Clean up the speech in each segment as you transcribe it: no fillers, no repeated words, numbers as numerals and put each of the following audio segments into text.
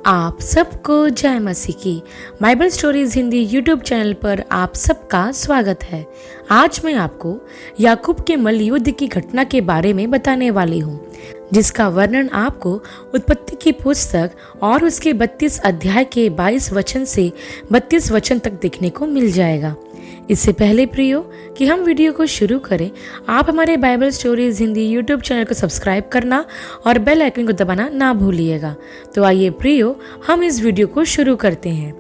आप सबको जय मसीह की Bible stories Hindi YouTube channel पर आप सबका स्वागत है। आज मैं आपको याकूब के मल्ल युद्ध की घटना के बारे में बताने वाली हूँ, जिसका वर्णन आपको उत्पत्ति की पुस्तक और उसके 32 अध्याय के 22 वचन से 32 वचन तक देखने को मिल जाएगा। इससे पहले प्रियो कि हम वीडियो को शुरू करें, आप हमारे Bible stories Hindi YouTube channel को सब्सक्राइब करना और बेल आइकन को दबाना ना भूलिएगा। तो आइए प्रियो, हम इस वीडियो को शुरू करते हैं।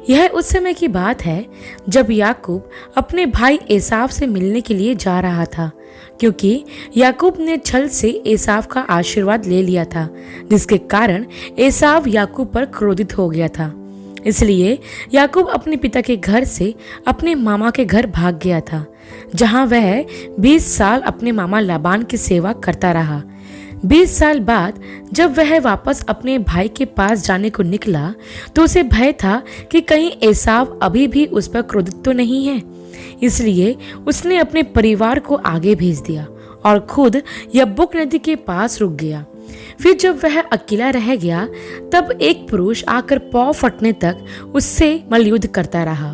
यह उस समय की बात है जब याकूब अपने भाई एसाव से मिलने के लिए जा रहा था, क्योंकि याकूब ने छल से एसाव का आशीर्वाद ले लिया था, जिसके कारण एसाव याकूब पर क्रोधित हो गया था। इसलिए याकूब अपने पिता के घर से अपने मामा के घर भाग गया था, जहां वह 20 साल अपने मामा लाबान की सेवा करता रहा। 20 साल बाद जब वह वापस अपने भाई के पास जाने को निकला, तो उसे भय था कि कहीं एसाव अभी भी उस पर क्रोधित तो नहीं है। इसलिए उसने अपने परिवार को आगे भेज दिया और खुद यब्बोक नदी के पास रुक गया। फिर जब वह अकेला रह गया, तब एक पुरुष आकर पौ फटने तक उससे मल्लयुद्ध करता रहा।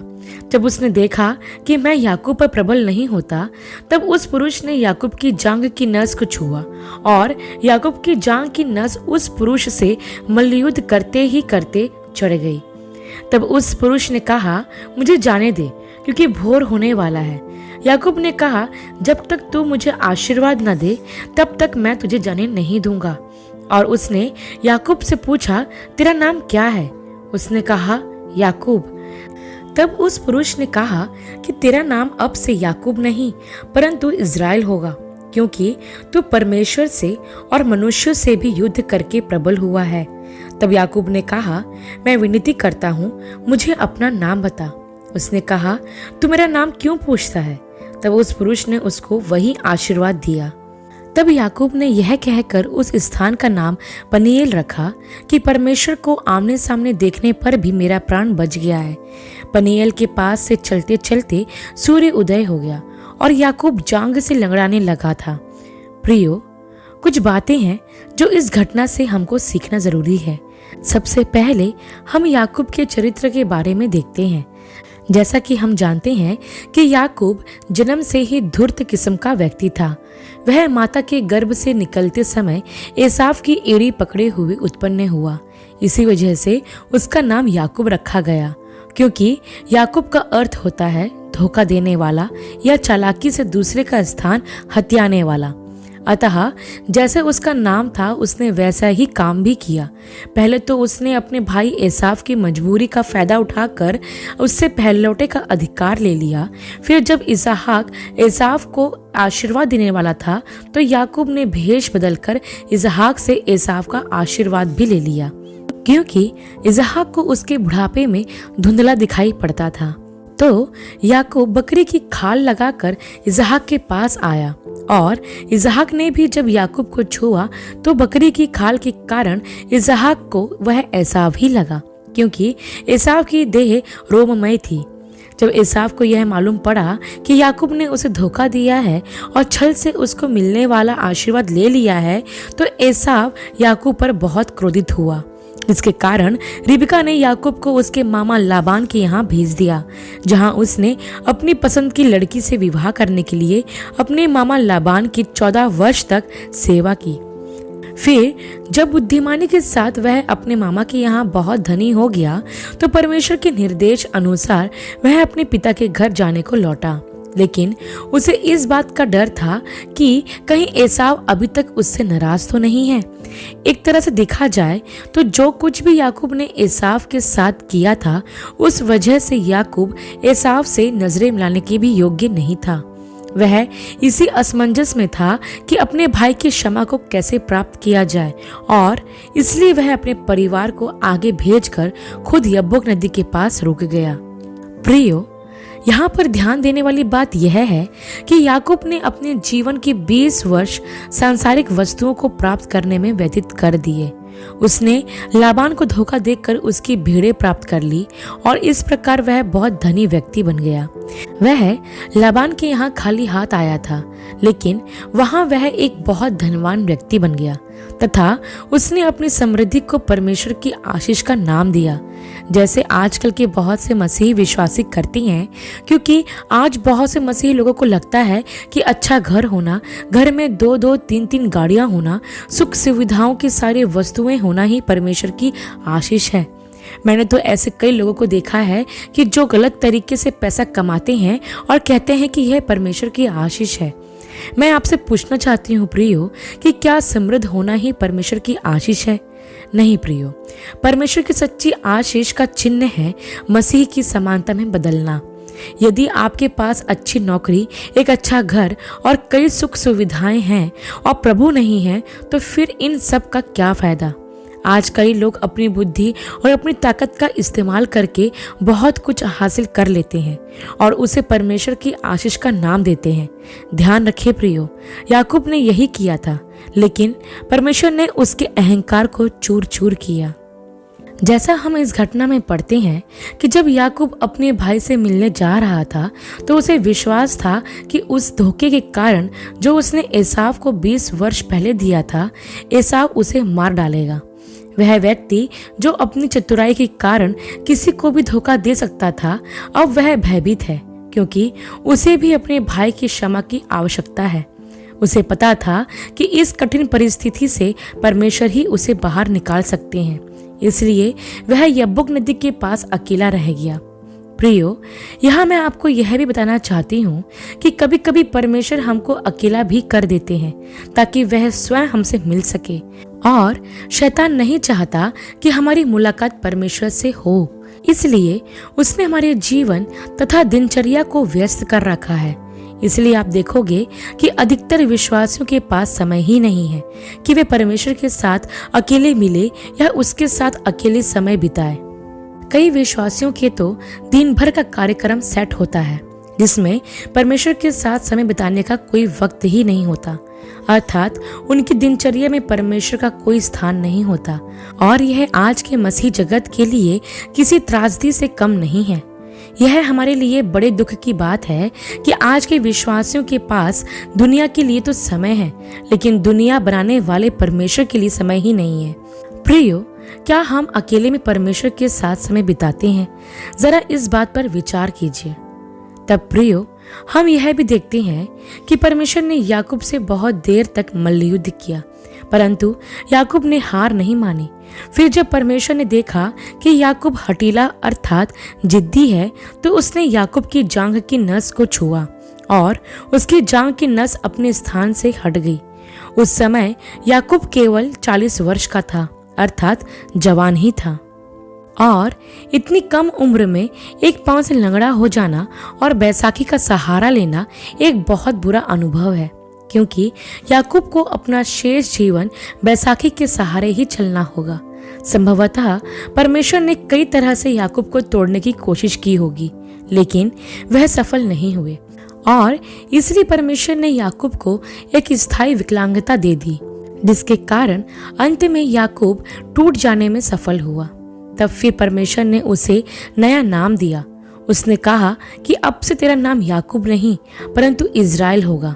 जब उसने देखा कि मैं याकूब पर प्रबल नहीं होता, तब उस पुरुष ने याकूब की जांघ की नस को छुआ और याकूब की जांघ की नस उस पुरुष से मल्लयुद्ध करते ही करते चढ़ गई। तब उस पुरुष ने कहा, मुझे जाने दे, क्योंकि भोर होने वाला है। याकूब ने कहा, जब तक तू मुझे आशीर्वाद न दे, तब तक मैं तुझे जाने नहीं दूंगा। और उसने याकूब से पूछा, तेरा नाम क्या है? उसने कहा, याकूब। तब उस पुरुष ने कहा कि तेरा नाम अब से याकूब नहीं, परंतु इज़राइल होगा, क्योंकि तू परमेश्वर से और मनुष्यों से भी युद्ध करके प्रबल हुआ है। तब याकूब ने कहा, मैं विनती करता हूँ, मुझे अपना नाम बता। उसने कहा, तू मेरा नाम क्यों पूछता है? तब उस पुरुष ने उसको वही आशीर्वाद दिया। तब याकूब ने यह कहकर उस स्थान का नाम पनीएल रखा कि परमेश्वर को आमने सामने देखने पर भी मेरा प्राण बच गया है। पनीएल के पास से चलते चलते सूर्य उदय हो गया और याकूब जांघ से लंगड़ाने लगा था। प्रियो, कुछ बातें हैं जो इस घटना से हमको सीखना जरूरी है। सबसे पहले हम याकूब के चरित्र के बारे में देखते हैं। जैसा कि हम जानते हैं कि याकूब जन्म से ही धूर्त किस्म का व्यक्ति था। वह माता के गर्भ से निकलते समय एसाव की एड़ी पकड़े हुए उत्पन्न हुआ। इसी वजह से उसका नाम याकूब रखा गया, क्योंकि याकूब का अर्थ होता है धोखा देने वाला या चालाकी से दूसरे का स्थान हथियाने वाला। अतः जैसे उसका नाम था, उसने वैसा ही काम भी किया। पहले तो उसने अपने भाई एसाव की मजबूरी का फायदा उठाकर उससे पहलौटे का अधिकार ले लिया। फिर जब इसहाक एसाव को आशीर्वाद देने वाला था, तो याकूब ने भेष बदलकर इसहाक से एसाव का आशीर्वाद भी ले लिया, क्योंकि इसहाक को उसके बुढ़ापे में धुंधला दिखाई पड़ता था। तो याकूब बकरी की खाल लगाकर इसहाक के पास आया, और इसहाक ने भी जब याकूब को छुआ, तो बकरी की खाल के कारण इसहाक को वह एसाव ही लगा, क्योंकि एसाव की देह रोममय थी। जब एसाव को यह मालूम पड़ा कि याकूब ने उसे धोखा दिया है और छल से उसको मिलने वाला आशीर्वाद ले लिया है, तो एसाव याकूब पर बहुत क्रोधित हुआ। इसके कारण रिबका ने याकूब को उसके मामा लाबान के यहाँ भेज दिया, जहाँ उसने अपनी पसंद की लड़की से विवाह करने के लिए अपने मामा लाबान की 14 वर्ष तक सेवा की। फिर जब बुद्धिमानी के साथ वह अपने मामा के यहाँ बहुत धनी हो गया, तो परमेश्वर के निर्देश अनुसार वह अपने पिता के घर जाने को लौटा। लेकिन उसे इस बात का डर था कि कहीं एसाव अभी तक उससे नाराज तो नहीं है। एक तरह से देखा जाए तो जो कुछ भी याकूब ने एसाव के साथ किया था, उस वजह से याकूब एसाव से नजरें मिलाने के भी योग्य नहीं था। वह इसी असमंजस में था कि अपने भाई की क्षमा को कैसे प्राप्त किया जाए, और इसलिए वह अपने परिवार को आगे भेजकर खुद यब्बोक नदी के पास रुक गया। प्रियो, यहाँ पर ध्यान देने वाली बात यह है कि याकूब ने अपने जीवन के 20 वर्ष सांसारिक वस्तुओं को प्राप्त करने में व्यतीत कर दिए। उसने लाबान को धोखा देकर उसकी भेड़ें प्राप्त कर ली, और इस प्रकार वह बहुत धनी व्यक्ति बन गया। वह लाबान के यहाँ खाली हाथ आया था, लेकिन वहाँ वह एक बहुत धनवान व्यक्ति बन गया। तथा उसने अपनी समृद्धि को परमेश्वर की आशीष का नाम दिया, जैसे आजकल के बहुत से मसीही विश्वासी करती हैं। क्योंकि आज बहुत से मसीही लोगों को लगता है कि अच्छा घर होना, घर में 2-2, 3-3 गाड़ियां होना, सुख सुविधाओं की सारी वस्तुएं होना ही परमेश्वर की आशीष है। मैंने तो ऐसे कई लोगों को देखा है कि जो गलत तरीके से पैसा कमाते हैं और कहते हैं कि यह परमेश्वर की आशीष है। मैं आपसे पूछना चाहती हूँ प्रियो, कि क्या समृद्ध होना ही परमेश्वर की आशीष है? नहीं प्रियो, परमेश्वर की सच्ची आशीष का चिन्ह है मसीह की समानता में बदलना। यदि आपके पास अच्छी नौकरी, एक अच्छा घर और कई सुख सुविधाएं हैं और प्रभु नहीं है, तो फिर इन सब का क्या फायदा? आज कई लोग अपनी बुद्धि और अपनी ताकत का इस्तेमाल करके बहुत कुछ हासिल कर लेते हैं और उसे परमेश्वर की आशीष का नाम देते हैं। ध्यान रखिए प्रियो, याकूब ने यही किया था, लेकिन परमेश्वर ने उसके अहंकार को चूर चूर किया। जैसा हम इस घटना में पढ़ते हैं कि जब याकूब अपने भाई से मिलने जा रहा था, तो उसे विश्वास था कि उस धोखे के कारण जो उसने एसाव को 20 वर्ष पहले दिया था, एसाव उसे मार डालेगा। वह व्यक्ति जो अपनी चतुराई के कारण किसी को भी धोखा दे सकता था, अब वह भयभीत है, क्योंकि उसे भी अपने भाई की क्षमा की आवश्यकता है। उसे पता था कि इस कठिन परिस्थिति से परमेश्वर ही उसे बाहर निकाल सकते हैं, इसलिए वह यब्बोक नदी के पास अकेला रह गया। प्रियो, यहाँ मैं आपको यह भी बताना चाहती हूँ कि कभी कभी परमेश्वर हमको अकेला भी कर देते हैं ताकि वह स्वयं हमसे मिल सके, और शैतान नहीं चाहता कि हमारी मुलाकात परमेश्वर से हो। इसलिए उसने हमारे जीवन तथा दिनचर्या को व्यस्त कर रखा है। इसलिए आप देखोगे कि अधिकतर विश्वासियों के पास समय ही नहीं है कि वे परमेश्वर के साथ अकेले मिले या उसके साथ अकेले समय बिताए। कई विश्वासियों के तो दिन भर का कार्यक्रम सेट होता है, जिसमें परमेश्वर के साथ समय बिताने का कोई वक्त ही नहीं होता, अर्थात उनकी दिनचर्या में परमेश्वर का कोई स्थान नहीं होता। और यह आज के मसीह जगत के लिए किसी त्रासदी से कम नहीं है। यह हमारे लिए बड़े दुख की बात है कि आज के विश्वासियों के पास दुनिया के लिए तो समय है, लेकिन दुनिया बनाने वाले परमेश्वर के लिए समय ही नहीं है। प्रियो, क्या हम अकेले में परमेश्वर के साथ समय बिताते हैं? जरा इस बात पर विचार कीजिए। तब प्रियो, हम यह भी देखते हैं कि परमेश्वर ने याकूब से बहुत देर तक मल्लयुद्ध किया, परंतु याकूब ने हार नहीं मानी। फिर जब परमेश्वर ने देखा कि याकूब हठीला अर्थात जिद्दी है, तो उसने याकूब की जांघ की नस को छुआ और उसकी जांघ की नस अपने स्थान से हट गई। उस समय याकूब केवल 40 वर्ष का था, अर्थात जवान ही था। और इतनी कम उम्र में एक पांव से लंगड़ा हो जाना और बैसाखी का सहारा लेना एक बहुत बुरा अनुभव है, क्योंकि याकूब को अपना शेष जीवन बैसाखी के सहारे ही चलना होगा। संभवतः परमेश्वर ने कई तरह से याकूब को तोड़ने की कोशिश की होगी, लेकिन वह सफल नहीं हुए, और इसलिए परमेश्वर ने याकूब को एक स्थायी विकलांगता दे दी, जिसके कारण अंत में याकूब टूट जाने में सफल हुआ। तब फिर परमेश्वर ने उसे नया नाम दिया। उसने कहा कि अब से तेरा नाम याकूब नहीं परंतु इज़राइल होगा।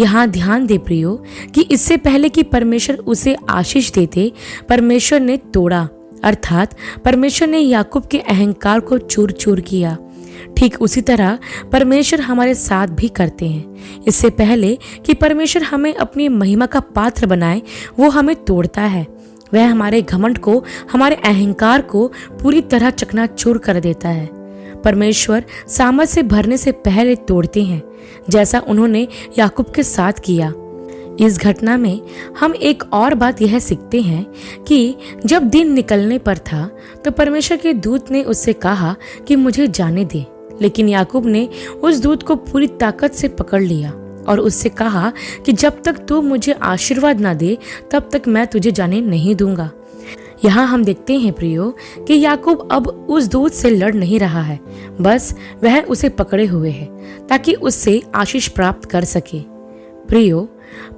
यहाँ ध्यान दे प्रियो कि इससे पहले कि परमेश्वर उसे आशीष देते, परमेश्वर ने तोड़ा, अर्थात परमेश्वर ने याकूब के अहंकार को चूर चूर किया। ठीक उसी तरह परमेश्वर हमारे साथ भी करते हैं। इससे पहले कि परमेश्वर हमें अपनी महिमा का पात्र बनाए, वो हमें तोड़ता है। वह हमारे घमंड को, हमारे अहंकार को पूरी तरह चकनाचूर कर देता है। परमेश्वर सामर्थ से भरने से पहले तोड़ते हैं, जैसा उन्होंने याकूब के साथ किया। इस घटना में हम एक और बात यह सीखते हैं कि जब दिन निकलने पर था तो परमेश्वर के दूत ने उससे कहा कि मुझे जाने दे, लेकिन याकूब ने उस दूत को पूरी ताकत से पकड़ लिया और उससे कहा कि जब तक तू मुझे आशीर्वाद ना दे तब तक मैं तुझे जाने नहीं दूंगा। यहाँ हम देखते हैं प्रियो कि याकूब अब उस दूत से लड़ नहीं रहा है, बस वह उसे पकड़े हुए है ताकि उससे आशीष प्राप्त कर सके। प्रियो,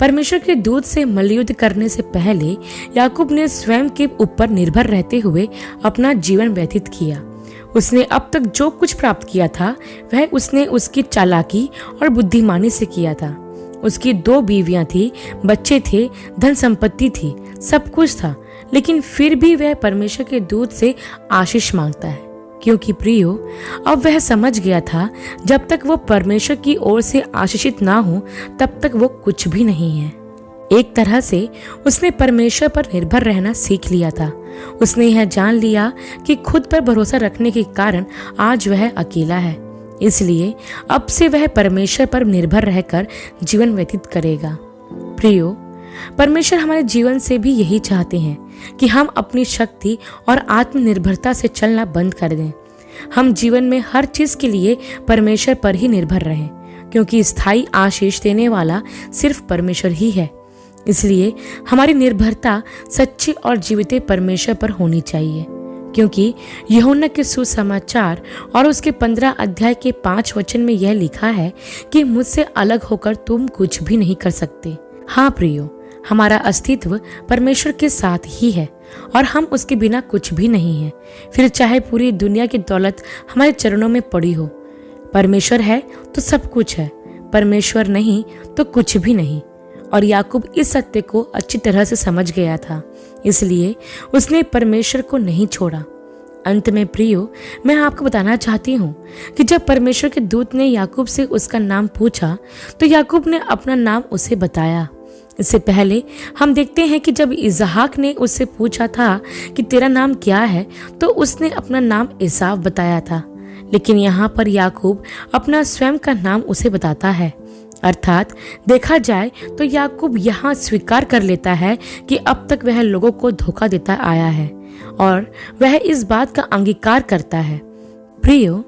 परमेश्वर के दूत से मल्लयुद्ध करने से पहले याकूब ने स्वयं के ऊपर निर्भर रहते हुए अपना जीवन व्यतीत किया। उसने अब तक जो कुछ प्राप्त किया था वह उसने उसकी चालाकी और बुद्धिमानी से किया था। उसकी 2 बीवियां थी, बच्चे थे, धन संपत्ति थी, सब कुछ था, लेकिन फिर भी वह परमेश्वर के दूत से आशीष मांगता है, क्योंकि प्रियो, अब वह समझ गया था जब तक वो परमेश्वर की ओर से आशीषित ना हो तब तक वो कुछ भी नहीं है। एक तरह से उसने परमेश्वर पर निर्भर रहना सीख लिया था। उसने यह जान लिया कि खुद पर भरोसा रखने के कारण आज वह अकेला है, इसलिए अब से वह परमेश्वर पर निर्भर रहकर जीवन व्यतीत करेगा। प्रियो, परमेश्वर हमारे जीवन से भी यही चाहते हैं कि हम अपनी शक्ति और आत्मनिर्भरता से चलना बंद कर दें। हम जीवन में हर चीज के लिए परमेश्वर पर ही निर्भर रहें, क्योंकि स्थायी आशीष देने वाला सिर्फ परमेश्वर ही है। इसलिए हमारी निर्भरता सच्चे और जीवित परमेश्वर पर होनी चाहिए, क्योंकि यूहन्ना के सुसमाचार और उसके 15 अध्याय के 5 वचन में यह लिखा है कि मुझसे अलग होकर तुम कुछ भी नहीं कर सकते। हाँ प्रियो, हमारा अस्तित्व परमेश्वर के साथ ही है और हम उसके बिना कुछ भी नहीं हैं। फिर चाहे पूरी दुनिया की दौलत हमारे चरणों में पड़ी हो, परमेश्वर है तो सब कुछ है, परमेश्वर नहीं तो कुछ भी नहीं। और याकूब इस सत्य को अच्छी तरह से समझ गया था, इसलिए उसने परमेश्वर को नहीं छोड़ा। अंत में प्रियो, मैं आपको बताना चाहती हूँ कि जब परमेश्वर के दूत ने याकूब से उसका नाम पूछा तो याकूब ने अपना नाम उसे बताया। इससे पहले हम देखते हैं कि जब इसहाक ने उससे पूछा था कि तेरा नाम क्या है, तो उसने अपना नाम एसाव बताया था, लेकिन यहाँ पर याकूब अपना स्वयं का नाम उसे बताता है। अर्थात देखा जाए तो याकूब यहाँ स्वीकार कर लेता है कि अब तक वह लोगों को धोखा देता आया है और वह इस बात का अंगीकार करता है। प्रियो,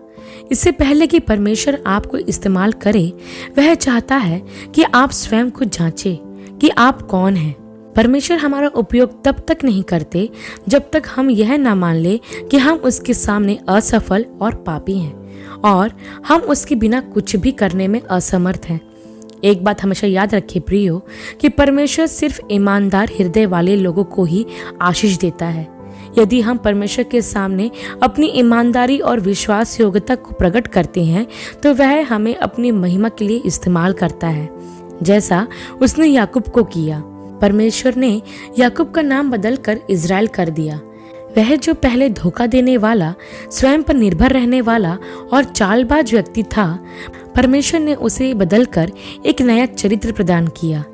इससे पहले कि परमेश्वर आपको इस्तेमाल करे, वह चाहता है कि आप स्वयं को जांचें कि आप कौन हैं। परमेश्वर हमारा उपयोग तब तक नहीं करते जब तक हम यह ना मान ले कि हम उसके सामने असफल और पापी हैं और हम उसके बिना कुछ भी करने में असमर्थ हैं। एक बात हमेशा याद रखें प्रियो, कि परमेश्वर सिर्फ ईमानदार हृदय वाले लोगों को ही आशीष देता है। यदि हम परमेश्वर के सामने अपनी ईमानदारी और विश्वास योग्यता को प्रकट करते हैं तो वह हमें अपनी महिमा के लिए इस्तेमाल करता है, जैसा उसने याकूब को किया। परमेश्वर ने याकूब का नाम बदलकर इज़राइल कर दिया। वह जो पहले धोखा देने वाला, स्वयं पर निर्भर रहने वाला और चालबाज व्यक्ति था, परमेश्वर ने उसे बदलकर एक नया चरित्र प्रदान किया।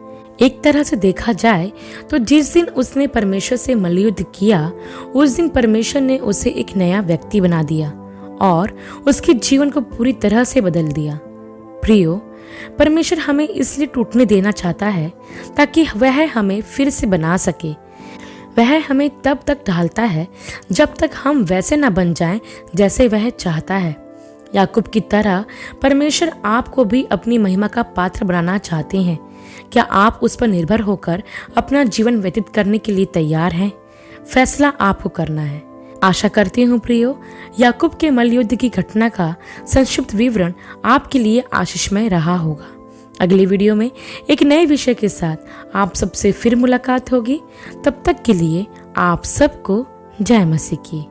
एक तरह से देखा जाए तो जिस दिन उसने परमेश्वर से मल्लयुद्ध किया, उस दिन परमेश्वर ने उसे एक नया व्यक्ति बना दिया और उसके जीवन को पूरी तरह से बदल दिया। प्रियो, परमेश्वर हमें इसलिए टूटने देना चाहता है ताकि वह हमें फिर से बना सके। वह हमें तब तक ढालता है जब तक हम वैसे न बन जाएं जैसे वह चाहता है। याकूब की तरह परमेश्वर आपको भी अपनी महिमा का पात्र बनाना चाहते हैं। क्या आप उस पर निर्भर होकर अपना जीवन व्यतीत करने के लिए तैयार हैं? फैसला आपको करना है। आशा करती हूँ प्रियो, याकूब के मल्लयुद्ध की घटना का संक्षिप्त विवरण आपके लिए आशीषमय रहा होगा। अगली वीडियो में एक नए विषय के साथ आप सबसे फिर मुलाकात होगी। तब तक के लिए आप सबको जय मसीह की।